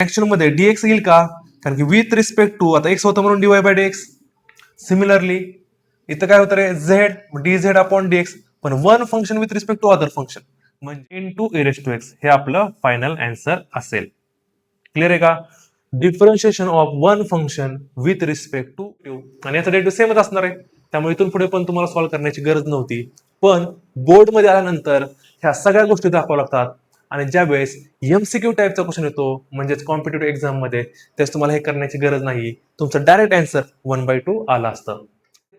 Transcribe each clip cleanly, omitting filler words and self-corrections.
Actual मध्ये dx येईल का, कारण की विथ रिस्पेक्ट टू आता एक्स होतं म्हणून डीवाय बाय डीएक्स. सिमिलरली इथं काय होतं रे, Z D Z upon dx, पण one function with respect to other function म्हणजे in to A raise to X हे आपलं फायनल आन्सर असेल. क्लिअर आहे का? Differentiation of one function with respect to two, आणि याचा डेट सेमच असणार आहे, त्यामुळे इथून पुढे पण तुम्हाला सॉल्व्ह करण्याची गरज नव्हती. पण बोर्ड मध्ये आल्यानंतर ह्या सगळ्या गोष्टी दाखवाव्या लागतात, आणि ज्या वेळेस एमसीक्यू टाईपचा क्वेश्चन येतो म्हणजेच कॉम्पिटेटिव्ह एक्झाम मध्ये, त्यास तुम्हाला हे करण्याची गरज नाही, तुमचं डायरेक्ट आन्सर 1/2 आला असतं.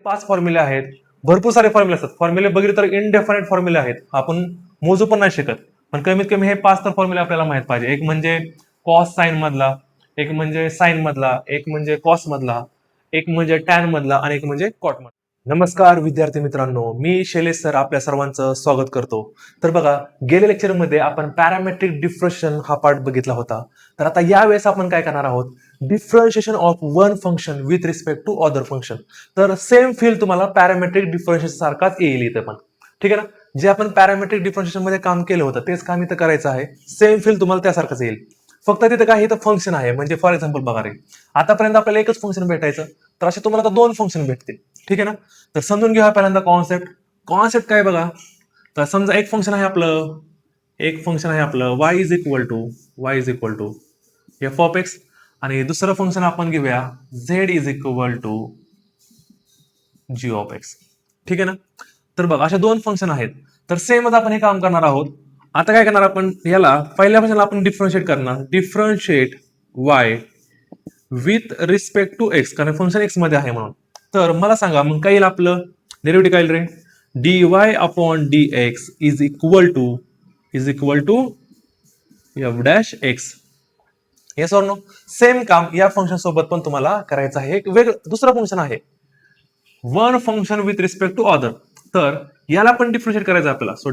5 फॉर्म्युले आहेत, भरपूर सारे फॉर्म्युले असतात. फॉर्म्युले बघितले तर इनडेफिनाइट फॉर्म्युले आहेत, आपण मोजू पण नाही शकत, पण कमीत कमी हे 5 तर फॉर्म्युले आपल्याला माहित पाहिजे. एक म्हणजे कॉस साइन मधला, एक म्हणजे साइन मधला, एक म्हणजे कॉस मधला, एक म्हणजे टॅन मधला, आणि एक म्हणजे कॉट मधला. नमस्कार विद्यार्थी मित्रांनो, मी शैलेश सर आपल्या सर्वांचं स्वागत करतो. तर बघा, गेल्या लेक्चरमध्ये आपण पॅरामेट्रिक डिफरन्शिएशन हा पार्ट बघितला होता. तर आता यावेळेस आपण काय करणार आहोत, differentiation of one function with respect to other function. तर सेम फील तुम्हाला पॅरामेट्रिक डिफरन्शिएशन सारखाच येईल इथे पण, ठीक आहे ना. जे आपण पॅरामेट्रिक डिफरन्शिएशन मध्ये काम केलं होतं तेच काम इथं करायचं आहे. सेम फील तुम्हाला त्यासारखंच येईल, फक्त तिथे काय इथं फंक्शन आहे. म्हणजे फॉर एक्झाम्पल बघा रे, आतापर्यंत आपल्याला एकच फंक्शन भेटायचं, तर असे तुम्हाला आता 2 फंक्शन भेटतील, ठीक आहे ना. तर समजून घ्या पहिल्यांदा कॉन्सेप्ट काय बघा. तर समजा एक फंक्शन आहे आपलं y is equal to F of X, आणि दुसरं फंक्शन आपण घेऊया z is equal to G of X, ठीक आहे ना. तर बघा अशा 2 फंक्शन आहेत, तर सेमच आपण हे काम करणार आहोत. आता काय करणार आपण, याला पहिल्या फंक्शनला आपण डिफरन्शिएट करणार, differentiate y with respect to X, कारण फंक्शन एक्स मध्ये आहे म्हणून. तर मला सांगा मग काय येईल आपलं डेरिव्हेटिव्ह, काय येईल रे, dy upon dx is equal to F dash X. Yes or no? Same काम या फंक्शन सोबत पण तुम्हाला करायचं आहे. एक वेगळं दुसरं फंक्शन आहे, one function with respect to other, तर याला पण डिफरन्शिएट करायचं आपल्याला. So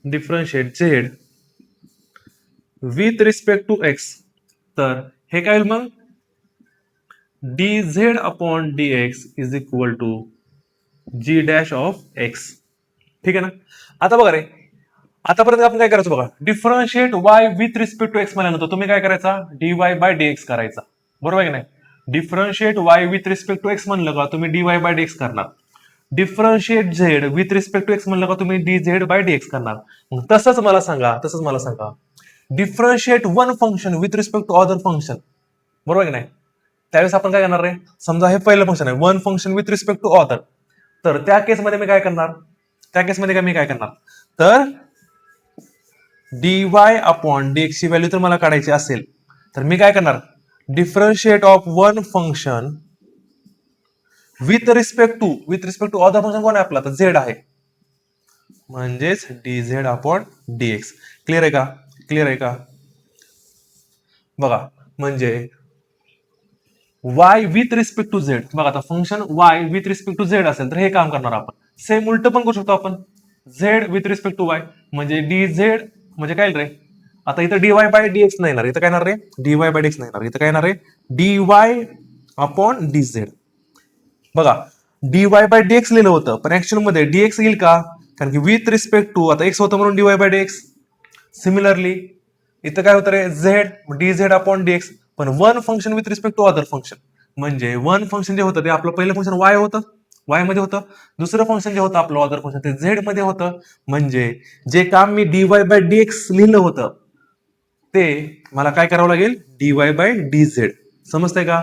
differentiate Z with respect to X, तर हे काय होईल मग, dz upon dx is equal to G dash of X, ठीक आहे ना. आता बघा रे, आतापर्यंत आपण काय करायचं बघा, differentiate y with respect to X म्हणल्यानंतर तुम्ही काय करायचा, dy बाय dx करायचा, बरोबर आहे की नाही. Differentiate y with respect to X म्हणलं का तुम्ही dy बाय dx करणार. Differentiate z with respect to X म्हणलं का तुम्ही dz बाय dx करणार. मग तसंच मला सांगा differentiate one function with respect to other function, बरोबर आहे की नाही. त्यावेळेस आपण काय करणार रे, समजा हे पहिलं फंक्शन आहे one function with respect to other, तर त्या केसमध्ये मी काय करणार, तर dy अपॉन dx ची व्हॅल्यू तर मला काढायची असेल, तर मी काय करणार, differentiate of one function with respect to other function कोण आहे आपला, तर झेड आहे, म्हणजेच dz अपॉन dx. क्लिअर आहे का बघा, म्हणजे y with respect to Z, बघा आता function y with respect to Z असेल तर हे काम करणार आपण. सेम उलट पण करू शकतो आपण, z with respect to y म्हणजे dz म्हणजे काय रे, आता इथं dy बाय dx नाही येणार, इथं काय येणार रे, dy बाय dx नाही येणार, इथं काय येणार रे, dy अपॉन dz. बघा dy बाय dx लिहिलं होतं, पण ऍक्च्युअल मध्ये dx येईल का, कारण की विथ रिस्पेक्ट टू आता x होतं म्हणून dy बाय dx. सिमिलरली इथं काय होतं रे, z dz अपॉन dx, पण one function with respect to other function म्हणजे वन फंक्शन जे होतं ते आपलं पहिलं फंक्शन y होतं, y मध्ये होतं. दुसरं फंक्शन जे होतं आपलं अदर फंक्शन ते z मध्ये होतं. म्हणजे जे काम मी dy बाय dx लिहिलं होतं ते मला काय करावं लागेल, dy बाय dz. समजतंय का,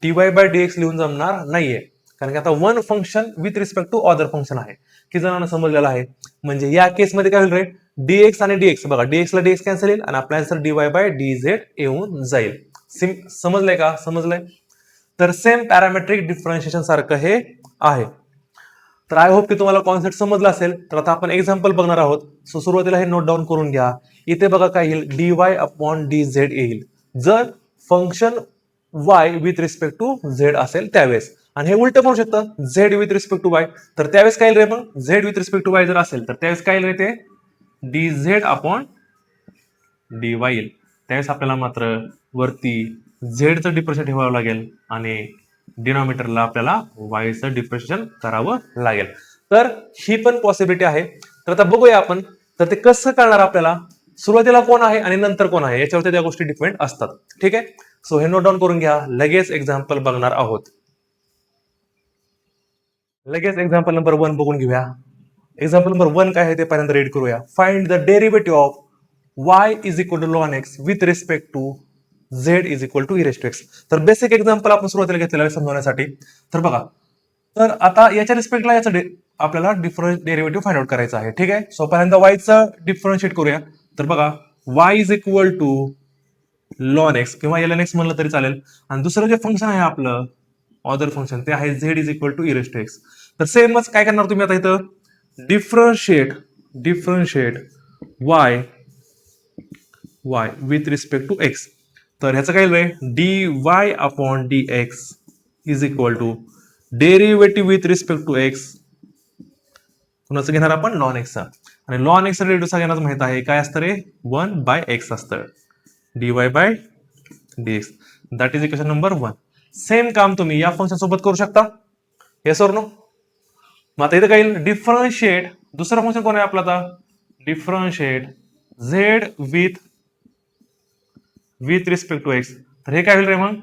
dy बाय dx लिहून जमणार नाहीये, कारण की आता one function with respect to other function आहे. किती जणांना समजलेलं आहे. म्हणजे या केसमध्ये काय होईल रे, dx आणि dx, बघा dx ला dx कॅन्सल येईल आणि आपल्या आन्सर dy बाय dz येऊन जाईल. समजलंय. तर सेम पॅरामेट्रिक डिफरन्शिएशन सारखं हे आहे. तर आय होप की तुम्हाला कॉन्सेप्ट समजला असेल. तर आता आपण एक्झाम्पल बघणार आहोत. सो सुरुवातीला हे नोट डाऊन करून घ्या. इथे बघा काय येईल, dy अपॉन dz येईल जर function y with respect to z असेल त्यावेळेस, आणि हे उलट म्हणू शकतं z with respect to y, तर त्यावेळेस काय येईल रे, मग z with respect to y जर असेल तर त्यावेळेस काय येईल रे, ते dz अपॉन dy येईल. त्यावेळेस आपल्याला मात्र वरती z चं डिफरन्शिएशन ठेवावं लागेल आणि डिनॉमिनेटरला आपल्याला y चं डिफरन्शिएशन करावं लागेल. तर ही पण पॉसिबिलिटी आहे. तर आता बघूया आपण, तर ते कसं करणार आपल्याला. सुरुवातीला कोण आहे आणि नंतर कोण आहे याच्यावरती त्या गोष्टी डिपेंड असतात. ठीक आहे, सो हे नोट डाऊन करून घ्या. लगेच एक्झाम्पल बघणार आहोत. लगेच एक्झाम्पल नंबर 1 बघून घेऊया. एक्झाम्पल नंबर 1 काय आहे ते पहिल्यांदा रीड करूया. Find the derivative of y is equal to ln x with respect to z is equal to e raised to x. तर बेसिक एक्झाम्पल आपण सुरुवातीला घेतलेलं आहे समजवण्यासाठी. तर बघा, तर आता याच्या रिस्पेक्टला याचं आपल्याला डेरिव्हेटिव्ह फाइंड आउट करायचं आहे. ठीक आहे, सो पहिल्यांदा y चा डिफरन्शिएट करूया. तर बघा, y is equal to ln x किंवा ln x म्हणलं तरी चालेल. आणि दुसरं जे फंक्शन आहे आपलं ऑदर फंक्शन ते आहे z is equal to e raised to x. तर सेमच काय करणार तुम्ही आता इथं, differentiate y with respect to x. तर ह्याचं काय आहे, dy upon dx is equal to derivative with respect to x. कुणाचं घेणार आपण, लॉन एक्स. आणि लॉन एक्स डेरिव्हेटिव्ह सगळ्यांनाच माहित आहे काय असतं रे, 1/x असतं. dy by dx that is equation number 1. Same काम तुम्ही या फंक्शन सोबत करू शकता. Yes or no. मग आता इथं काय येईल, डिफरन्शिएट दुसरं फंक्शन कोण आहे आपलं आता, differentiate z with respect to x. तर हे काय होईल रे मग,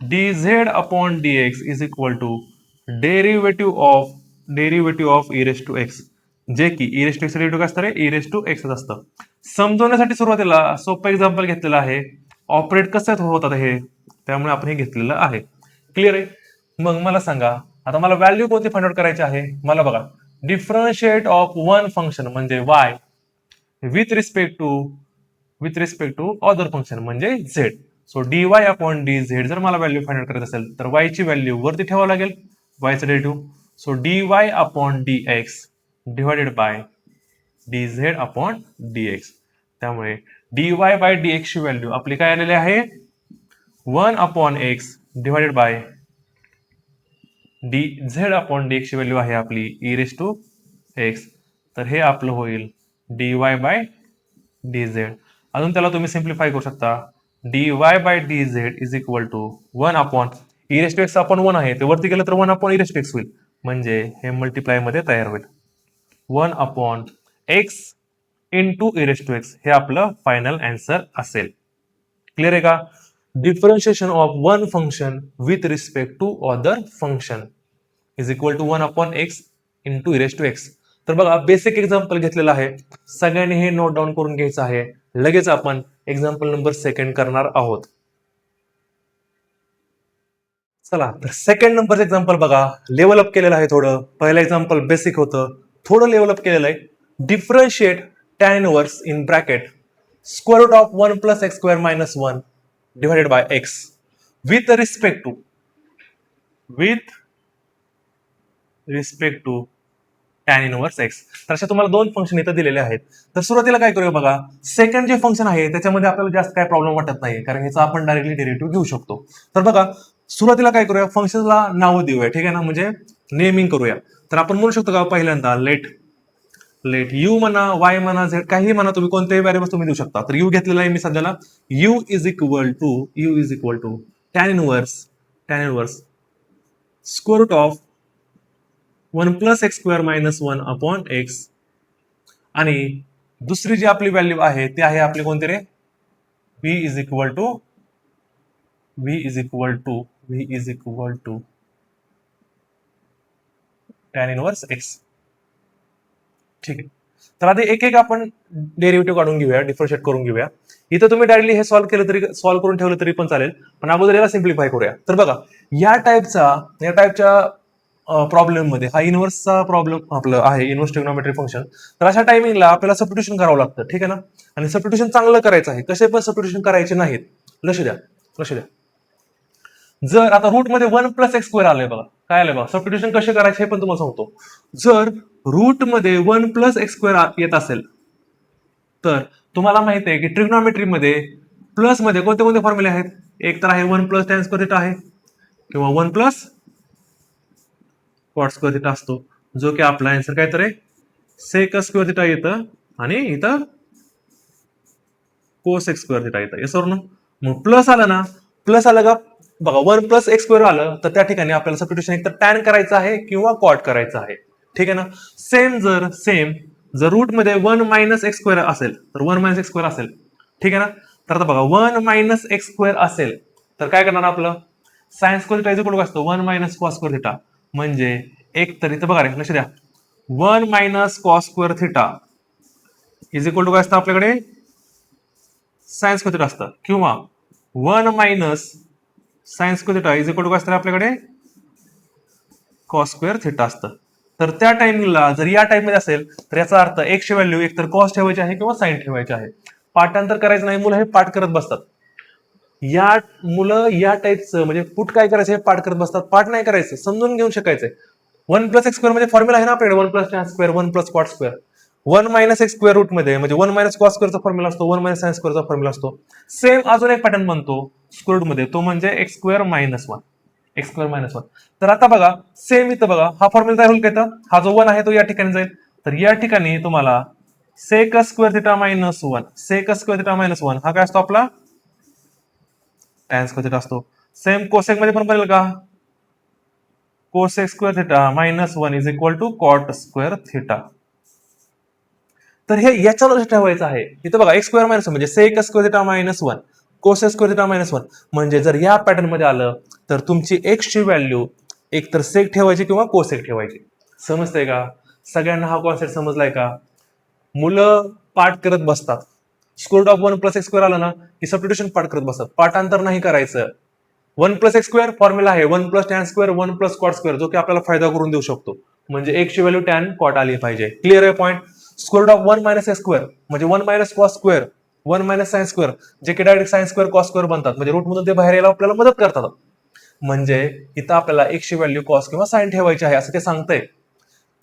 dz upon dx is equal to derivative of e raised to x, जे की e raised to x derivative काय असतं रे, e raised to x असतं. समजवण्यासाठी सुरुवातीला सोपं एक्झाम्पल घेतलेलं आहे. ऑपरेट कसं होतात हे, त्यामुळे आपण हे घेतलेलं आहे. क्लिअर आहे. मग मला सांगा आता मला व्हॅल्यू कोणती फाइंड आउट करायची आहे. मला बघा, डिफरन्शिएट ऑफ वन फंक्शन म्हणजे y with respect to other function म्हणजे z. So dy upon dz जर मला व्हॅल्यू फाइंड आउट करायची असेल तर y ची व्हॅल्यू वरती ठेवावं लागेल, y चा derivative. So dy upon dx divided by dz upon dx. त्यामुळे dy बाय dx ची व्हॅल्यू आपली काय आलेली आहे, 1 upon x divided by dz upon dx ची व्हॅल्यू आहे आपली e raised to x. तर हे आपलं होईल dy बाय dz. अजून त्याला तुम्ही सिम्प्लिफाय करू शकता. dy by dz is equal to 1 upon e raised to x upon 1 आहे, ते वरती गेलं तर 1 upon e raised to x होईल. म्हणजे हे मल्टिप्लाय मध्ये तयार होईल. 1 upon x into e raised to x हे आपलं फायनल आन्सर असेल. क्लिअर आहे का. Differentiation of one function with respect to other function is equal to 1 upon x into e raised to x. तर बघा, बेसिक एक्झाम्पल घेतलेलं आहे. सगळ्यांनी हे नोट डाऊन करून घ्यायचं आहे. लगेच आपण एक्झाम्पल नंबर 2 करणार आहोत. चला, तर सेकंड नंबर एक्झाम्पल बघा, लेवल अप केलेलं आहे थोडं. पहिलं एक्झाम्पल बेसिक होतं, थोडं लेवल अप केलेलं आहे. Differentiate tan inverse in bracket square root of 1 plus x square minus 1 divided by x with respect to tan inverse x. तर अशा तुम्हाला दोन फंक्शन इथं दिलेले आहेत. तर सुरुवातीला काय करूया बघा, सेकंड जे फंक्शन आहे त्याच्यामध्ये आपल्याला जास्त काय प्रॉब्लेम वाटत नाही, कारण ह्याचा आपण डायरेक्टली डेरिव्हेटिव्ह घेऊ शकतो. तर बघा, सुरुवातीला काय करूया, फंक्शनला नाव देऊया. ठीक आहे ना, म्हणजे नेमिंग करूया. तर आपण म्हणू शकतो का, पहिल्यांदा लेट u म्हणा, y म्हणा, z काही म्हणा, तुम्ही कोणतेही व्हेरिएबल तुम्ही देऊ शकता. तर u घेतलेला आहे मी सध्याला. u is equal to tan inverse square root of 1 plus x square minus 1 upon x. आणि दुसरी जी आपली व्हॅल्यू आहे ती आहे आपली कोणती रे, v is equal to tan inverse x. ठीक आहे. तर आधी एक आपण डेरिव्हेटिव्ह काढून घेऊया, डिफरन्शिएट करून घेऊया. इथं तुम्ही डायरेक्टली हे सॉल्व्ह करून ठेवलं तरी पण चालेल, पण अगोदर याला सिम्प्लिफाय करूया. तर बघा, या टाईपच्या प्रॉब्लेम मध्ये हा इनव्हर्सचा प्रॉब्लेम आपलं आहे, इनव्हर्स ट्रिग्नोमेट्री फंक्शन. तर अशा टायमिंगला आपल्याला सबस्टिट्यूशन करावं लागतं. ठीक आहे ना, आणि सबस्टिट्यूशन चांगलं करायचं आहे, कसे पण सबस्टिट्यूशन करायचे नाहीत. लक्ष द्या. जर आता रूट मध्ये 1 प्लस एक्स स्क्वेअर आलंय बघा, काय आलंय बघा, सबस्टिट्यूशन कसे करायचे हे पण तुम्हाला सांगतो. जर रूट मध्ये 1 प्लस एक्स स्क्वेअर येत असेल तर तुम्हाला माहिती आहे की ट्रिग्नोमेट्री मध्ये प्लस मध्ये कोणते कोणते फॉर्म्युले आहेत. एक तर आहे 1 प्लस टॅन स्क्वेअर थिटा आहे, किंवा 1 प्लस कॉट स्क्वेअर थिटा असतो, जो की आपला आन्सर काय तर आहे सेक स्क्वेअर थिटा येतं, आणि इथं कोसेक स्क्वेअर थिटा येतं. हे सोडून मग प्लस आलं का बघा, 1 प्लस एक्स स्क्वेअर आलं तर त्या ठिकाणी आपल्याला सबस्टिट्यूशन एक तर टॅन करायचं आहे किंवा कॉट करायचं आहे. ठीक आहे ना. सेम जर रूट मध्ये 1 मायनस एक्स स्क्वेअर असेल तर 1 मायनस एक्स स्क्वेअर असेल, ठीक आहे ना. तर आता बघा 1 मायनस एक्स स्क्वेअर असेल तर काय करणार आपलं sines square theta is equal to काय असतो 1 मायनस कॉस स्क्वेअर थिटा. म्हणजे एक तर इथं बघा रे लक्ष द्या 1 minus cos square theta is equal to काय असतं आपल्याकडे सायन्स स्क्वेअर थिटा असतं, किंवा 1 minus sines square theta is equal to काय असतं आपल्याकडे कॉस स्क्वेअर थिटा असतं. तर त्या टाइमिंगला जर या टाइप मध्ये असेल तर याचा अर्थ एक्सची व्हॅल्यू एक तर कॉस ठेवायची आहे किंवा साइन ठेवायची आहे. पाठांतर करायचं नाही, मुलं हे पाठ करत बसतात. मुलं या टाईपचं म्हणजे पुट काय करायचं हे पाठ करत बसतात. पाठ नाही करायचं, समजून घेऊन शिकायचंय. 1 प्लस एक्स स्क्वेअर मध्ये फॉर्म्युला आहे ना आपल्याकडे 1 plus tan square 1 plus cot square. 1 minus x square root मध्ये म्हणजे 1 मायनस कॉस स्क्वेअरचा फॉर्म्युला असतो, 1 मायनस साइन स्क्वेअरचा फॉर्म्युला असतो. सेम अजून एक पॅटर्न बनतो स्क्वेअर रूट मध्ये, तो म्हणजे x square minus 1 x square minus 1. तर आता बघा सेम इथं बघा हा फॉर्म्युला काय होईल का इथं, हा जो 1 आहे तो या ठिकाणी जाईल. तर या ठिकाणी तुम्हाला sec square theta minus 1 sec square theta minus 1 हा काय असतो आपला टॅन स्क्वेअर थिटा असतो. सेम कोसेक मध्ये पण बनेल का cosec square theta minus 1 is equal to cot square theta. तर हे याच्या लक्षात ठेवायचं आहे. इथं बघा एक्स स्क्वेअर मायनस म्हणजे sec square theta minus 1 cosec square theta minus 1 म्हणजे जर या पॅटर्न मध्ये आलं तर तुमची एक्स ची व्हॅल्यू एक तर सेक ठेवायची किंवा कोसेक ठेवायची. समजतंय का सगळ्यांना हा कॉन्सेप्ट समजलाय का. मुलं पाठ करत बसतात, square of 1 plus x square आलं ना की सबस्टिट्यूशन पाठ करत बसतात, पाठांतर नाही करायचं. 1 प्लस एक्स स्क्वेअर फॉर्म्युला आहे 1 plus tan square 1 plus cot square जो की आपल्याला फायदा करून देऊ शकतो. म्हणजे एक्स ची व्हॅल्यू टॅन कॉट आली पाहिजे. क्लिअर आहे point. Square of 1 minus x square म्हणजे 1 minus cos square 1 minus sine square जे की direct sine square cos square बनतात, म्हणजे रूट मधून ते बाहेर यायला आपल्याला मदत करतात. म्हणजे इथं आपल्याला एक्स ची व्हॅल्यू कॉस किंवा साइन ठेवायची आहे असं ते सांगतंय.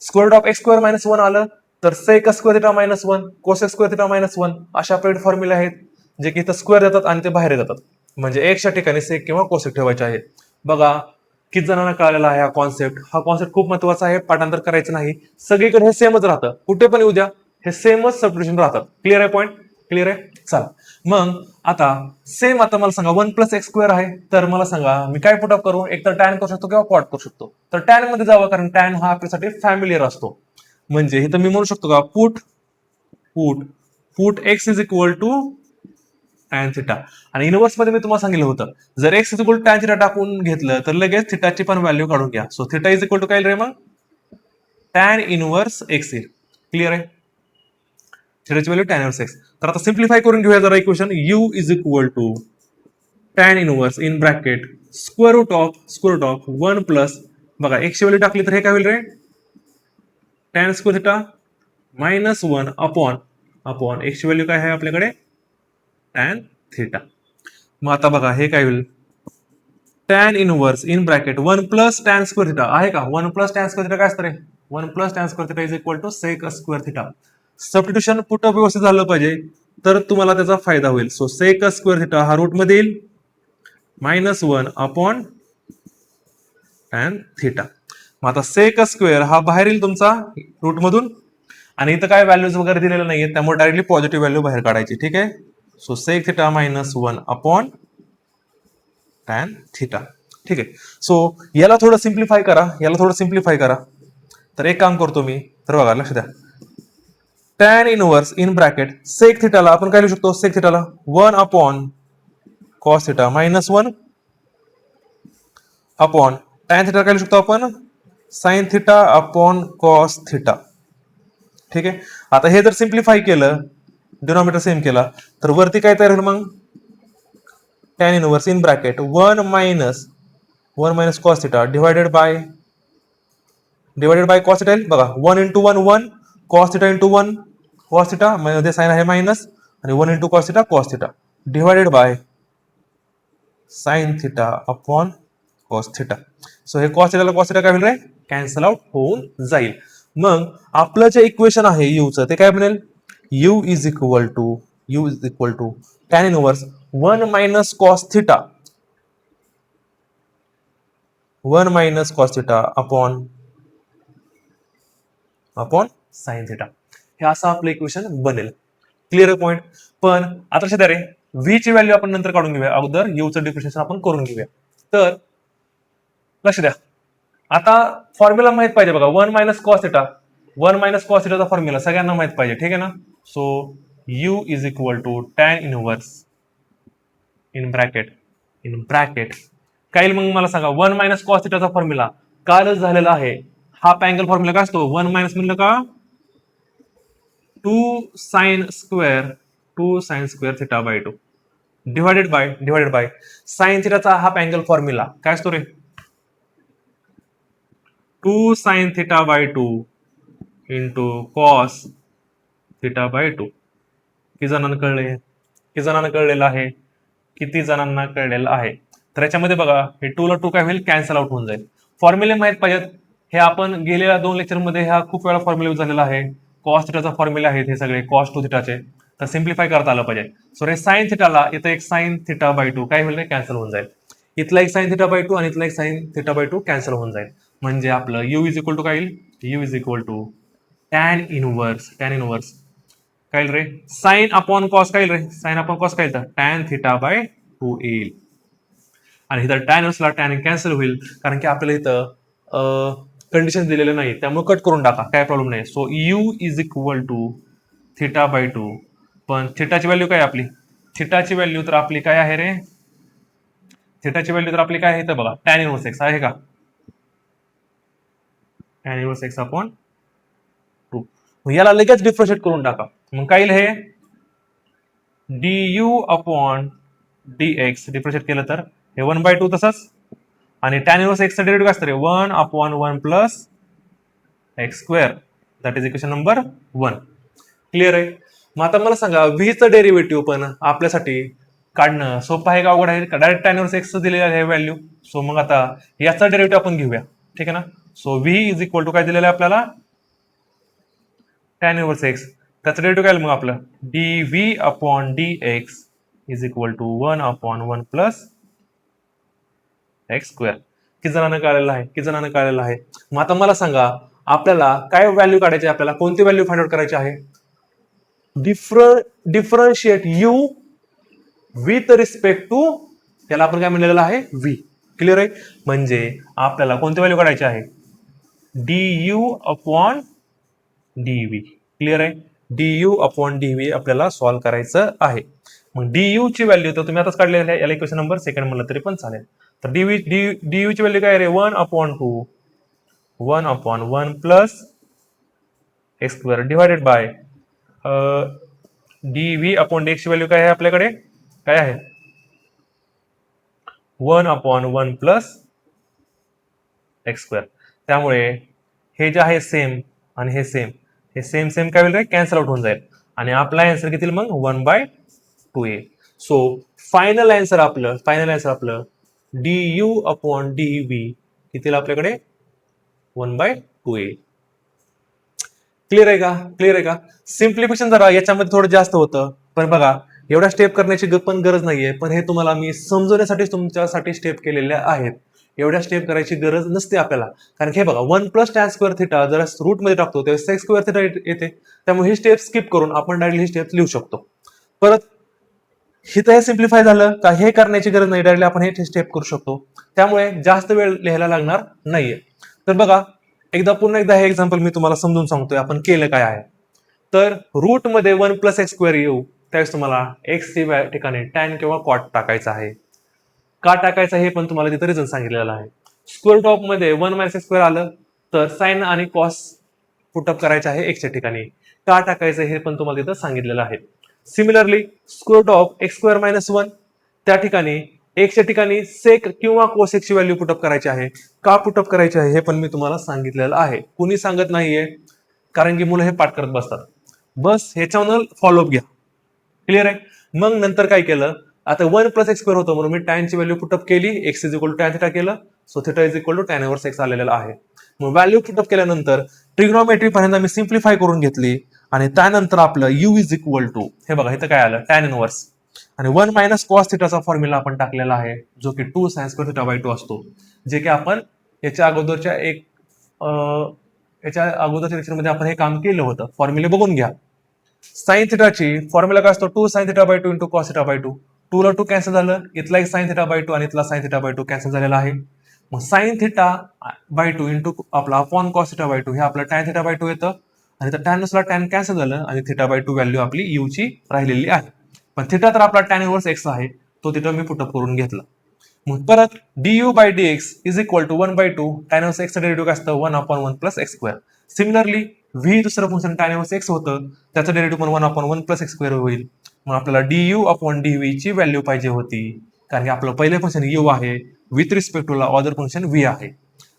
Square of x square minus 1 आलं तर sec square theta minus 1 cosec square theta minus 1 अशा आपल्याकडे फॉर्म्युले आहेत जे की इथं स्क्वेअर देतात आणि ते बाहेर जातात. म्हणजे एक्सच्या ठिकाणी सेक किंवा कोसेक ठेवायचे आहे. बघा किती जणांना कळालेला आहे हा कॉन्सेप्ट खूप महत्वाचा आहे. पाठांतर करायचं नाही, सगळीकडे हे सेमच राहतं, कुठे पण येऊ द्या हे सेमच सबस्टिट्यूशन राहतात. क्लिअर आहे पॉईंट. क्लिअर आहे. चला मग आता सेम आता मला सांगा 1 प्लस एक्स स्क्वेअर आहे तर मला सांगा मी काय पुट अप करू, एक तर टॅन करू शकतो किंवा कॉट करू शकतो. तर टॅन मध्ये जावं कारण टॅन हा आपल्यासाठी फॅमिलियर असतो. म्हणजे इथं मी म्हणू शकतो का put put put x is equal to tan theta. आणि इनवर्स मध्ये मी तुम्हाला सांगितलं होतं जर x is equal to tan theta टाकून घेतलं तर लगेच थिटाची पण व्हॅल्यू काढून घ्या. So theta is equal to काय रे मग टॅन इनवर्स एक्स येईल. क्लिअर आहे. थिटाची व्हॅल्यू टॅन इनवर्स एक्स. तर आता सिम्प्लिफाय करून घेऊया जरा equation. U is equal to tan inverse in bracket square root of 1 plus बघा एक्स व्हॅल्यू टाकली तर हे काय होईल रे tan square theta minus 1 upon X value काय आहे आपल्याकडे टॅन थिटा. मग आता बघा हे काय होईल tan inverse in bracket 1 plus tan square theta आहे का 1 प्लस टॅन स्क्वेअर थिटा काय असतं रे 1 plus tan square theta is equal to sec square theta. Substitution put up व्यवस्थित झालं पाहिजे तर तुम्हाला त्याचा फायदा होईल. सो सेक स्क्वेअर थिटा हा रूट मध्ये येईल मायनस 1 अपॉन टॅन थिटा. मग आता सेक स्क्वेअर हा बाहेर येईल तुमचा रूट मधून आणि इथं काय व्हॅल्यूज वगैरे दिलेल्या नाहीये त्यामुळे डायरेक्टली पॉझिटिव्ह व्हॅल्यू बाहेर काढायची. ठीक आहे. So sec theta minus 1 upon tan theta. ठीक आहे. सो याला थोडं सिम्प्लिफाय करा. तर एक काम करतो मी तर बघा लक्ष द्या tan inverse in bracket sec थिटाला आपण काय लिहू शकतो सेक थिटाला 1 upon cos theta minus 1 upon tan theta काय लिहू शकतो आपण sine theta upon cos theta. ठीक आहे. आता हे जर सिम्प्लिफाय केलं डिनॉमिनेटर सेम केला तर वरती काय तयार होईल मग tan inverse in bracket 1 minus cos theta divided by cos theta येईल बघा 1 into 1 1 cos theta into 1 cos theta मध्ये साइन आहे मायनस आणि 1 into cos theta divided by sine theta upon cos theta. So हे कॉस थिटा काय होईल रे cancel out होऊन जाईल. मग आपलं जे इक्वेशन आहे यूचं ते काय बनेल u is equal to tan inverse 1 minus cos theta upon sine theta. हे असं आपलं इक्वेशन बनेल. Clear point. पण आता लक्षात रे व्ही ची व्हॅल्यू आपण नंतर काढून घेऊया, अगोदर यूचं डिफरन्शिएशन आपण करून घेऊया. तर लक्ष द्या आता फॉर्म्युला माहित पाहिजे बघा 1 minus cos theta 1 minus cos थिटाचा फॉर्म्युला सगळ्यांना माहित पाहिजे, ठीक आहे ना. So you is equal to tan inverse in bracket काय येईल मग मला सांगा. 1 मायनस कॉस थिटाचा फॉर्म्युला कालच झालेला आहे. हाफ अँगल फॉर्म्युला काय असतो. 1 मायनस म्हणलं का 2 sin square theta by 2 divided by sine थिटाचा हाफ अँगल फॉर्म्युला काय असतो रे. 2 sin theta by 2 into cos theta by 2. किती जणांना कळलेलं आहे. तर याच्यामध्ये बघा हे 2 ला 2 काय होईल कॅन्सल आउट होऊन जाईल. फॉर्म्युले माहित पाहिजेत. हे आपण गेलेल्या 2 लेक्चरमध्ये ह्या खूप वेळा फॉर्म्युला यूज झालेला आहे. कॉस थिटाचा फॉर्म्युला आहेत हे सगळे कॉस 2 थिटाचे. तर सिम्प्लिफाय करता आलं पाहिजे. सो रे साइन थिटाला इथं एक साइन थिटा बाय 2 काय होईल कॅन्सल होऊन जाईल. इथला एक साइन थिटा बाय 2 आणि इथला एक साइन थिटा बाय 2 कॅन्सल होऊन जाईल. म्हणजे आपलं यू इज इक्वल टू काय येईल. U is equal to tan inverse काय येईल रे. साइन अपॉन कॉस काय येईल रे. साइन अपॉन कॉस काय येईल टॅन थिटा बाय 2 येईल. आणि इथं टॅन असला टॅन कॅन्सल होईल कारण की आपल्याला इथं कंडिशन दिलेले नाही त्यामुळे कट करून टाका काय प्रॉब्लेम नाही. So you is equal to theta by 2. पण थिटाची व्हॅल्यू काय आपली. थिटाची व्हॅल्यू तर आपली काय आहे रे. थिटाची व्हॅल्यू तर आपली काय आहे तर बघा टॅन इनव्हर्स एक्स आहे का. Tan inverse x upon 2. याला लगेच डिफरन्शिएट करून टाका. मग काय येईल हे du अपॉन dx डिफरन्शिएट केलं तर हे 1/2 तसंच. आणि टॅन इनव्हर्स एक्सचा डेरिव्हेटिव्ह काय असतं रे 1 upon 1 plus x square. That is equation number 1. Clear आहे. मग आता मला सांगा व्हीचं डेरिव्हेटिव्ह पण आपल्यासाठी काढणं सोपं आहे का अवघड आहे. डायरेक्ट टॅन इनव्हर्स एक्स दिलेलं आहे व्हॅल्यू. सो मग आता याचा डेरिव्हेटिव्ह आपण घेऊया, ठीक आहे ना. So v is equal to काय दिलेलं आहे आपल्याला टॅन इनव्हर्स एक्स. त्याचं डेरिव्हेटिव्ह काय मग आपलं dv upon dx is equal to 1 upon 1 plus x square. किती जणांना कळलेलं आहे. मग आता मला सांगा आपल्याला काय व्हॅल्यू काढायची. आपल्याला कोणती व्हॅल्यू फाइंड आउट करायची आहे. Differentiate you with respect to त्याला आपण काय म्हणलेलं आहे व्ही. क्लिअर आहे. म्हणजे आपल्याला कोणती व्हॅल्यू काढायची आहे du अपॉन dv. क्लिअर आहे. du अपॉन dv आपल्याला सॉल्व्ह करायचं आहे. मग du ची व्हॅल्यू तर तुम्ही आताच काढलेली आहे. याला इक्वेशन नंबर सेकंड म्हणलं तरी पण चालेल. तर du ची व्हॅल्यू काय रे 1 upon 1 plus x square divided by dv upon dx ची व्हॅल्यू काय आहे आपल्याकडे काय आहे 1 अपॉन 1 प्लस एक्स स्क्वेअर. त्यामुळे हे जे आहे सेम आणि हे सेम काय होईल कॅन्सल आउट होऊन जाईल आणि आपला आन्सर किती मग 1/2 येईल. सो फायनल आन्सर आपलं du अपॉन dv किती आपल्याकडे 1/2 येईल. क्लिअर आहे का. सिम्प्लिफिकेशन जरा याच्यामध्ये थोडं जास्त होतं पण बघा एवढ्या स्टेप करण्याची पण गरज नाहीये. पण हे तुम्हाला मी समजवण्यासाठी तुमच्यासाठी स्टेप केलेल्या आहेत. एवढ्या स्टेप करायची गरज नसते आपल्याला कारण हे बघा 1 प्लस टॅन स्क्वेअर थिटा जर रूट मध्ये टाकतो तेव्हा सेक्स स्क्वेअर थिटा येते. त्यामुळे ही स्टेप स्किप करून आपण डायरेक्ट ही स्टेप लिहू शकतो. परत हिथं हे सिम्प्लिफाय झालं का हे करण्याची गरज नाही. डायरेक्टली आपण हे स्टेप करू शकतो. त्यामुळे जास्त वेळ लिहायला लागणार नाहीये. तर बघा पुन्हा एकदा हे एक्झाम्पल मी तुम्हाला समजून सांगतोय आपण केलं काय आहे. तर रूट मध्ये 1 प्लस एक्स स्क्वेअर येऊ त्यावेळेस तुम्हाला एक्स ची ठिकाणी टॅन किंवा कॉट टाकायचं आहे. का टाकायचं हे पण तुम्हाला तिथे रिझन सांगितलेलं आहे. स्क्वेअर टॉप मध्ये 1 मायनस एक्स स्क्वेअर आलं तर साइन आणि कॉस पुटअप करायचं आहे एक्सच्या ठिकाणी. का टाकायचं हे पण तुम्हाला तिथं सांगितलेलं आहे. Similarly square of x square minus 1 त्या ठिकाणी एक्सच्या ठिकाणी सेक किंवा कोसेकची व्हॅल्यू पुटअप करायची आहे. का पुटअप करायची आहे हे पण मी तुम्हाला सांगितलेलं आहे. कुणी सांगत नाहीये कारण की मुलं हे पाठ करत बसतात. बस ह्याच्यावर फॉलोअप घ्या. क्लिअर आहे. मग नंतर काय केलं आता 1 प्लस एक्स स्क्वेअर होतं म्हणून मी टॅनची व्हॅल्यू पुटअप केली. X is equal to tan theta केलं. So theta is equal to tan inverse X आलेला आहे. मग व्हॅल्यू पुटअप केल्यानंतर ट्रिग्नोमेट्री पर्यंत मी सिम्प्लिफाय करून घेतली आणि त्यानंतर आपलं u इज इक्वल टू हे बघा इथं काय आलं टॅन इनव्हर्स आणि 1 मायनस कॉस थिटाचा फॉर्म्युला आपण टाकलेला आहे जो की 2 साइन स्क्वेअर थिटा बाय 2 असतो. जे की आपण याच्या अगोदरच्या लेक्चरमध्ये आपण हे काम केलं होतं. फॉर्म्युले बघून घ्या. साइन थिटाची फॉर्म्युला काय असतो 2 sine theta by 2 into cos theta by 2. 2 ला 2 कॅन्सल झालं. इथला एक साइन थिटा बाय 2 आणि इथला साइन थिटा बाय 2 कॅन्सल झालेला आहे. मग साइन थिटा बाय 2 इंटू आपला अपॉन कॉस थिटा बाय 2 हे आपलं टॅन थिटा बाय 2 येतं आणि तर टॅन ला टॅन कॅन्सल झालं आणि थिटा बाय 2 व्हॅल्यू आपली यू ची राहिलेली आहे. पण थिटा तर आपला टॅन इनवर्स एक्स आहे तो तिथं मी पुटअप करून घेतला. मग परत du by dx is equal to 1 by 2 tan inverse x derivative काय असतं 1 upon 1 plus x square. Similarly v दुसरं फंक्शन टॅन इनवर्स एक्स होतं त्याचं डेरिव्हेटिव्ह पण 1 अपॉन 1 प्लस एक्स स्क्वेअर होईल. मग आपल्याला du अपॉन dv ची व्हॅल्यू पाहिजे होती कारण की आपलं पहिलं फंक्शन u आहे with respect to other function v आहे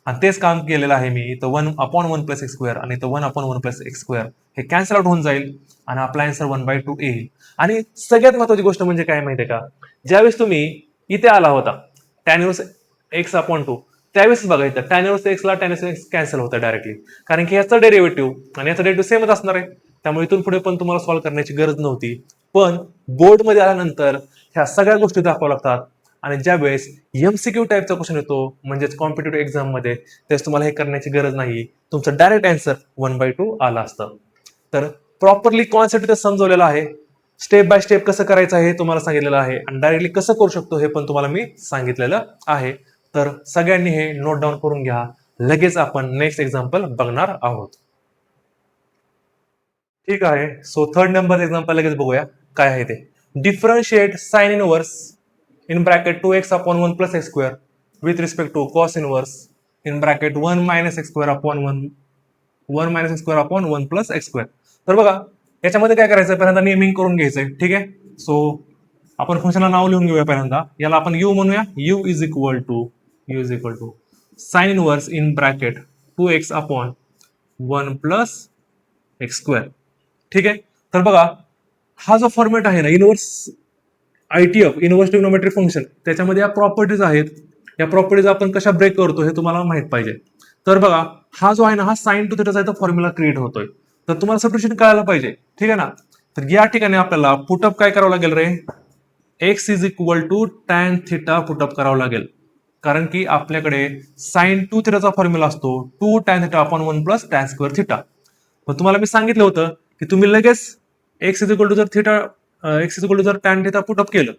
आणि तेच काम केलेलं आहे मी. तर 1 अपॉन 1 प्लस एक्स स्क्वेअर आणि तो 1 अपॉन 1 प्लस एक्स स्क्वेअर हे कॅन्सल आउट होऊन जाईल आणि आपला आन्सर 1 बाय 2 येईल. आणि सगळ्यात महत्वाची गोष्ट म्हणजे काय माहितीये का, ज्यावेळेस तुम्ही इथे आला होता टॅन इनवर्स एक्स अपॉन 2 त्यावेळेस बघा इथं टॅन इनवर्स एक्स ला टॅन इनवर्स एक्स कॅन्सल होतं डायरेक्टली कारण की याचा डेरिव्हेटिव्ह आणि याचा डेरिव्हेटिव्ह सेमच असणार आहे. त्यामुळे इथून पुढे पण तुम्हाला सॉल्व्ह करण्याची गरज नव्हती. पण बोर्डमध्ये आल्यानंतर ह्या सगळ्या गोष्टी दाखवाव्या लागतात आणि ज्या वेळेस एमसीक्यू टाईपचा क्वेश्चन येतो म्हणजेच कॉम्पिटेटिव्ह एक्झाम मध्ये त्यावेळेस तुम्हाला हे करण्याची गरज नाही. तुमचं डायरेक्ट आन्सर 1 बाय 2 आला असतं. तर प्रॉपरली कॉन्सेप्ट इथं समजवलेला आहे. स्टेप बाय स्टेप कसं करायचं आहे हे तुम्हाला सांगितलेलं आहे आणि डायरेक्टली कसं करू शकतो हे पण तुम्हाला मी सांगितलेलं आहे. तर सगळ्यांनी हे नोट डाऊन करून घ्या. लगेच आपण नेक्स्ट एक्झाम्पल बघणार आहोत. ठीक आहे. सो थर्ड नंबर एक्झाम्पल लगेच बघूया काय आहे ते. Differentiate sine inverse in bracket 2x upon 1 plus x square with respect to cos inverse in bracket 1 minus x square upon 1 minus x square upon 1 plus x square. तर बघा याच्यामध्ये काय करायचं पहिल्यांदा नेमिंग करून घ्यायचंय. ठीक आहे. सो आपण फंक्शनला नाव लिहून घेऊया पहिल्यांदा. याला आपण u म्हणूया. u is equal to sine inverse in bracket 2x upon 1 plus x square. ठीक आहे. तर बघा हा जो फॉर्मॅट आहे ना inverse ITF inverse trigonometric function त्याच्यामध्ये या प्रॉपर्टीज आहेत. या प्रॉपर्टीज आपण कशा ब्रेक करतो हे तुम्हाला माहित पाहिजे. तर बघा हा जो आहे ना हा साइन टू थिटाचा फॉर्म्युला क्रिएट होतोय. तर तुम्हाला सबस्टिट्यूशन कळायला पाहिजे. ठीक आहे ना. तर या ठिकाणी आपल्याला पुटअप काय करावं लागेल रे, X is equal to tan theta put up करावं लागेल कारण की आपल्याकडे साइन टू थिटाचा फॉर्म्युला असतो 2 tan theta upon 1 plus tan square theta. मग तुम्हाला मी सांगितलं होतं की तुम्ही लगेच एक्स इज इक्वल टू जर theta x is equal to जर टॅन थिटा पुटअप केलं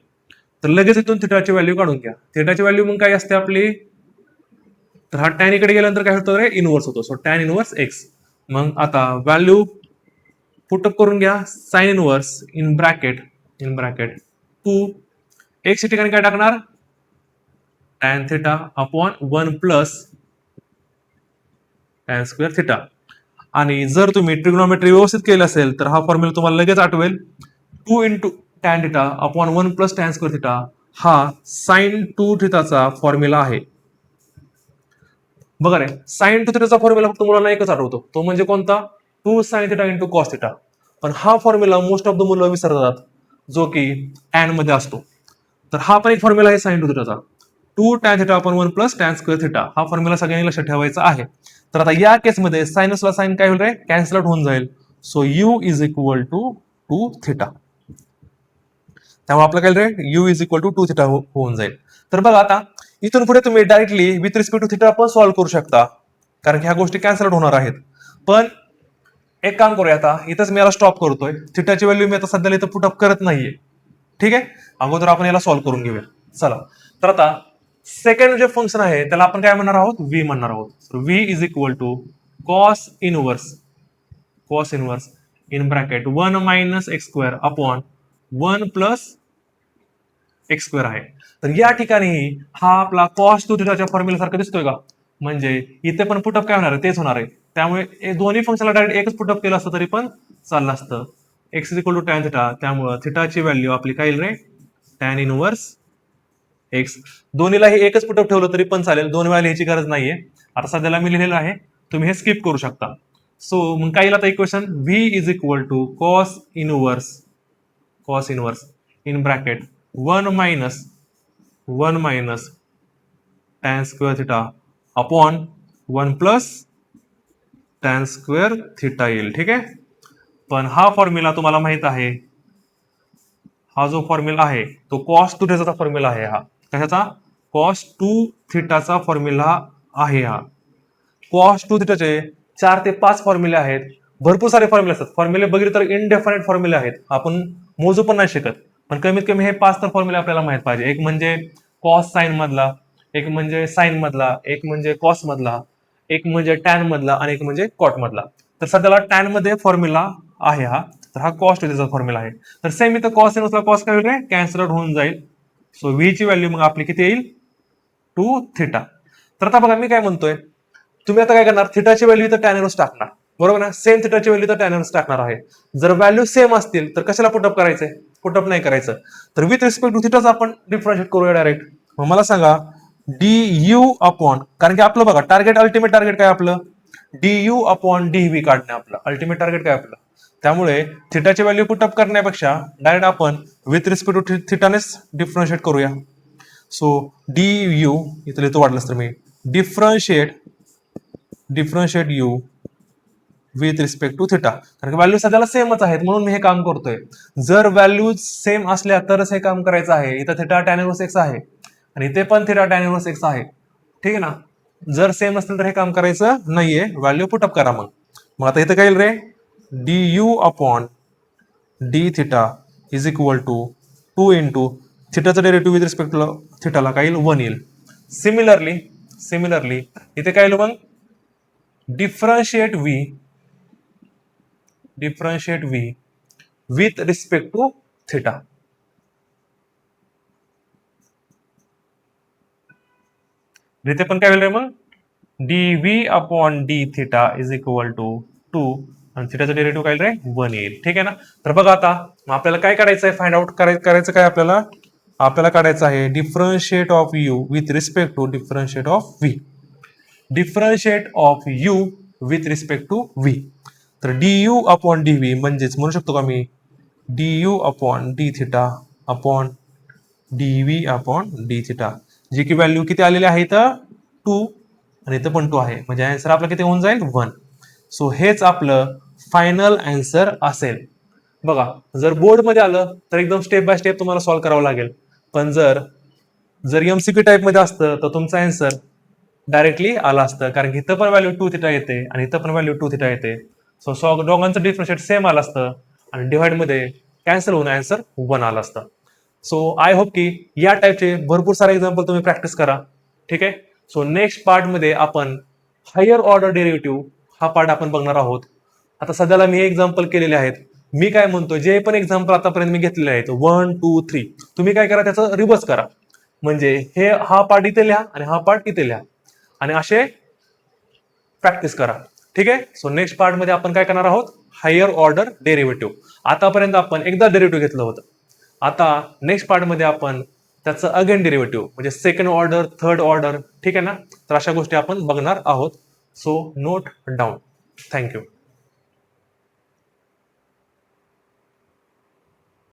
तर लगेच इथून थिटाची व्हॅल्यू काढून घ्या. थिटाची व्हॅल्यू मग काय असते आपली, तर हा टॅन इकडे गेल्यानंतर काय होतं रे इनवर्स होतो. So tan inverse x. मग आता व्हॅल्यू पुटअप करून घ्या. Sine inverse in bracket 2 x ठिकाणी काय टाकणार tan theta upon 1 plus tan square theta. आणि जर तुम्ही ट्रिग्नोमेट्री व्यवस्थित केलं असेल तर हा फॉर्म्युला तुम्हाला लगेच आठवेल. 2 into tan theta upon 1 plus tan square theta हा साइन टू थिटाचा फॉर्म्युला आहे. बघा रे साइन टू थिटाचा फॉर्म्युला फक्त मुलांना एकच आठवतो तो म्हणजे कोणता 2 sine theta into cos theta. पण हा फॉर्म्युला मोस्ट ऑफ द मुलं विसरतात जो की टॅन मध्ये असतो. तर हा पण एक फॉर्म्युला आहे साइन टू थिटाचा 2 tan theta upon 1 plus tan square theta. हा फॉर्म्युला सगळ्यांनी लक्षात ठेवायचा आहे. तर आता या केसमध्ये साइनसला साइन काय होईल रे कॅन्सल आउट होऊन जाईल. So you is equal to 2 theta. त्यामुळे आपलं काय रे U is equal to 2 theta होऊन जाईल. तर बघा आता इथून पुढे तुम्ही directly with respect to theta पण सॉल्व्ह करू शकता कारण की ह्या गोष्टी कॅन्सल आउट होणार आहेत. पण एक काम करूया आता इथंच मी याला स्टॉप करतोय. थिटाची व्हॅल्यू मी आता सध्याला इथं पुटअप करत नाहीये. ठीक आहे. अगोदर आपण याला सॉल्व्ह करून घेऊया. चला तर आता सेकंड जे फंक्शन आहे त्याला आपण काय म्हणणार आहोत व्ही म्हणणार आहोत. V is equal to cos inverse in bracket 1 minus x square upon 1 plus x square आहे. तर या ठिकाणी हा आपला कॉस टू थिटाच्या फॉर्म्युला सारखा दिसतोय का, म्हणजे इथे पण पुटअप काय होणार आहे तेच होणार आहे. त्यामुळे दोन्ही फंक्शनला डायरेक्ट एकच पुटअप केलं असतं तरी पण चाललं असतं. X is equal to tan theta त्यामुळे थिटाची व्हॅल्यू आपली काय येईल रे टॅन इनवर्स एक्स. दोन्हीला हे एकच पुटअप ठेवलं तरी पण चालेल. दोन वेळा लिहायची गरज नाहीये. आता सध्याला मी लिहिलेलं आहे तुम्ही हे स्किप करू शकता. सो मग काय येईल आता equation v is equal to cos inverse in bracket 1 minus tan square theta upon 1 plus tan square theta येईल. ठीक आहे. पण हा फॉर्म्युला तुम्हाला माहित आहे, हा जो फॉर्म्युला आहे तो कॉस टू थिटाचा फॉर्म्युला आहे. हा कशाचा कॉस टू थिटाचा फॉर्म्युला आहे. हा कॉस टू थिटाचे 4 ते 5 फॉर्म्युले आहेत. भरपूर सारे फॉर्म्युले असतात. फॉर्म्युले बघितले तर इनडेफिनेट फॉर्म्युले आहेत. आपण मोजू पण नाही शकत. पण कमीत कमी हे 5 तर फॉर्म्युले आपल्याला माहित पाहिजे. एक म्हणजे कॉस साइन मधला, एक म्हणजे साइन मधला, एक म्हणजे कॉस मधला, एक म्हणजे टॅन मधला आणि एक म्हणजे कॉट मधला. तर सध्याला टॅन मध्ये फॉर्म्युला आहे हा, तर हा कॉस्ट त्याचा फॉर्म्युला आहे. तर सेम इथं कॉस इनवर्सला कॉस काय होईल रे, कॅन्सल आउट होऊन जाईल. सो व्ही ची व्हॅल्यू मग आपली किती येईल, 2 थिटा. तर आता बघा मी काय म्हणतोय, तुम्ही आता काय करणार, थिटाची व्हॅल्यू इथं टॅन इनवर्स टाकणार, बरोबर ना, सेम थिटाची व्हॅल्यू तर टॅन इनवर्स टाकणार आहे. जर व्हॅल्यू सेम असतील तर कशाला पुटअप करायचंय, पुटअप नाही करायचं. तर विथ रिस्पेक्ट टू थिटाच आपण डिफरन्शिएट करूया डायरेक्ट. मग मला सांगा डी यू अपॉन, कारण की आपलं बघा टार्गेट, अल्टिमेट टार्गेट काय आपलं, D U upon D V काढणे, आपलं अल्टिमेट टार्गेट काय आपलं. त्यामुळे थिटाची व्हॅल्यू पुटअप करण्यापेक्षा डायरेक्ट आपण विथ रिस्पेक्ट टू थिटानेच डिफरन्शिएट करूया. सो डी यू इथं लिहितो वाटलंच तर मी, differentiate you with respect to theta, कारण की व्हॅल्यू सध्याला सेमच आहेत म्हणून मी हे काम करतोय. जर व्हॅल्यू सेम असल्या तरच हे काम करायचं आहे. इथं थिटा टॅन इनवर्स एक्स आहे आणि इथे पण थिटा टॅन इनवर्स एक्स आहे, ठीक आहे ना. जर सेम असतील तर हे काम करायचं नाहीये, व्हॅल्यू पुटअप करा. मग आता इथं काय येईल रे, D U upon D theta is equal to 2 into थिटाचं डेरिव्हेटिव्ह विथ रिस्पेक्ट टू थिटाला काय येईल, 1 येईल. सिमिलरली इथे काय येईल मग, differentiate V with respect to theta. इथे पण काय होईल रे मग, D V upon D theta is equal to 2 आणि थिटाचं डेरिव्हेटिव्ह काय रे, 1 येईल. ठीक आहे ना. तर बघा आता आपल्याला काय काढायचं आहे, फाइंड आउट करायचं काय आपल्याला काढायचं आहे differentiate of U with respect to differentiate of V. Differentiate of U with respect to V. तर D U upon D V म्हणजेच म्हणू शकतो का मी, D U upon D theta upon D V upon D theta, जी की value किती आलेली आहे इथं 2 आणि इथं पण 2 आहे, म्हणजे आन्सर आपला किती होऊन जाईल, 1. सो हेच आपलं फायनल आन्सर असेल. बघा जर बोर्ड मध्ये आलं तर एकदम स्टेप बाय स्टेप तुम्हाला सॉल्व्ह करावं लागेल, पण जर एमसीक्यू टाईप मध्ये असतं तर तुमचा आन्सर डायरेक्टली आला असतं, कारण की इथं पण व्हॅल्यू 2 थिटा येते आणि इथं पण व्हॅल्यू 2 थिटा येते. सो दोघांचं डिफरन्शिएट सेम आलं असतं आणि डिवाइड मध्ये कॅन्सल होऊन आन्सर 1 आलं असतं. सो आय होप की या टाईपचे भरपूर सारे एक्झाम्पल तुम्ही प्रॅक्टिस करा. ठीक आहे. सो नेक्स्ट पार्ट मध्ये आपण हायर ऑर्डर डेरिव्हेटिव्ह हा पार्ट आपण बघणार आहोत. आता सध्याला मी हे एक्झाम्पल केलेले आहेत. मी काय म्हणतो, जे पण एक्झाम्पल आतापर्यंत मी घेतलेले आहेत 1 2 3, तुम्ही काय करा त्याचं रिव्हर्स करा, म्हणजे हा पार्ट इथे लिहा आणि हा पार्ट इथे लिहा आणि असे प्रॅक्टिस करा. ठीक आहे. सो नेक्स्ट पार्ट मध्ये आपण काय करणार आहोत, हायर ऑर्डर डेरिव्हेटिव्ह. आतापर्यंत आपण एकदा डेरिव्हेटिव्ह घेतलं होतं, आता नेक्स्ट पार्ट मध्ये आपण त्याचं अगेन डेरिव्हेटिव्ह म्हणजे सेकंड ऑर्डर, थर्ड ऑर्डर, ठीक आहे ना. तर अशा गोष्टी आपण बघणार आहोत. So note down. थँक्यू.